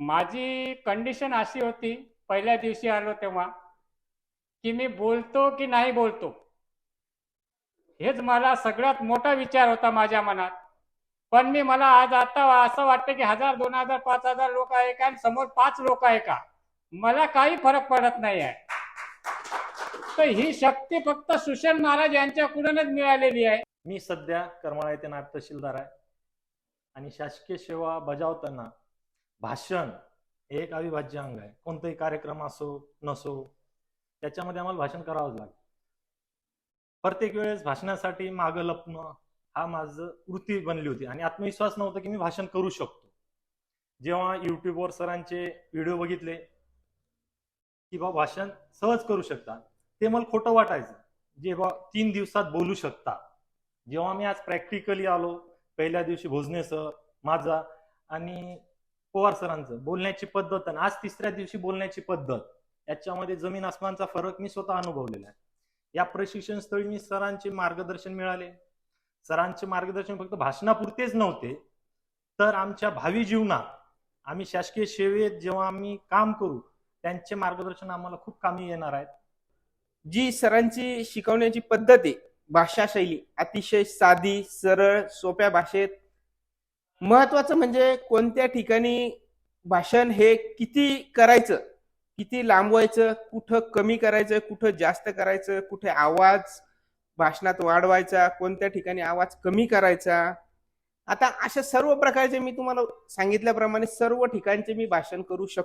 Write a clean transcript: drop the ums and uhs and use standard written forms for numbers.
माझी कंडिशन अशी होती पहिल्या दिवशी आलो तेव्हा की मी बोलतो की नाही बोलतो, हेच मला सगळ्यात मोठा विचार होता माझ्या मनात. पण मला आज आता असं वाटतं की 1000 2000 5000 लोक आहे का आणि समोर 5 लोक आहे का, मला काही फरक पडत नाही आहे. तर ही शक्ती फक्त सुषेण महाराज यांच्याकडूनच मिळालेली आहे. मी सध्या करमाळा येथे नायब तहसीलदार आहे आणि शासकीय सेवा बजावताना भाषण हे एक अविभाज्य अंग आहे. कोणताही कार्यक्रम असो नसो त्याच्यामध्ये आम्हाला भाषण करावंच लागतं. प्रत्येक वेळेस भाषणासाठी मागं लपणं हा माझं वृत्ती बनली होती आणि आत्मविश्वास नव्हता की मी भाषण करू शकतो. जेव्हा युट्यूबवर सरांचे व्हिडिओ बघितले की बा भाषण सहज करू शकता, ते मला खोटं वाटायचं. जे बा 3 दिवसात बोलू शकता. जेव्हा मी आज प्रॅक्टिकली आलो, पहिल्या दिवशी भोजने सर माझा आणि पवार सरांचं बोलण्याची पद्धत आणि आज तिसऱ्या दिवशी बोलण्याची पद्धत याच्यामध्ये जमीन आसमानचा फरक मी स्वतः अनुभवलेला आहे. या प्रशिक्षण स्थळी मी सरांचे मार्गदर्शन मिळाले. सरांचे मार्गदर्शन फक्त भाषणापुरतेच नव्हते, तर आमच्या भावी जीवनात आम्ही शासकीय सेवेत जेव्हा आम्ही काम करू त्यांचे मार्गदर्शन आम्हाला खूप कामी येणार आहेत. जी सरांची शिकवण्याची पद्धत आहे, भाषा शैली अतिशय साधी, सरळ, सोप्या भाषेत. महत्वाचं म्हणजे कोणत्या ठिकाणी भाषण हे किती करायचं, किती लांबवायचं, कुठं कमी करायचं, कुठं जास्त करायचं, कुठे आवाज भाषणात वाढवायचा, कोणत्या ठिकाणी आवाज कमी करायचा. आता अशा सर्व प्रकारचे मी तुम्हाला सांगितल्याप्रमाणे सर्व ठिकाणचे मी भाषण करू शकतो.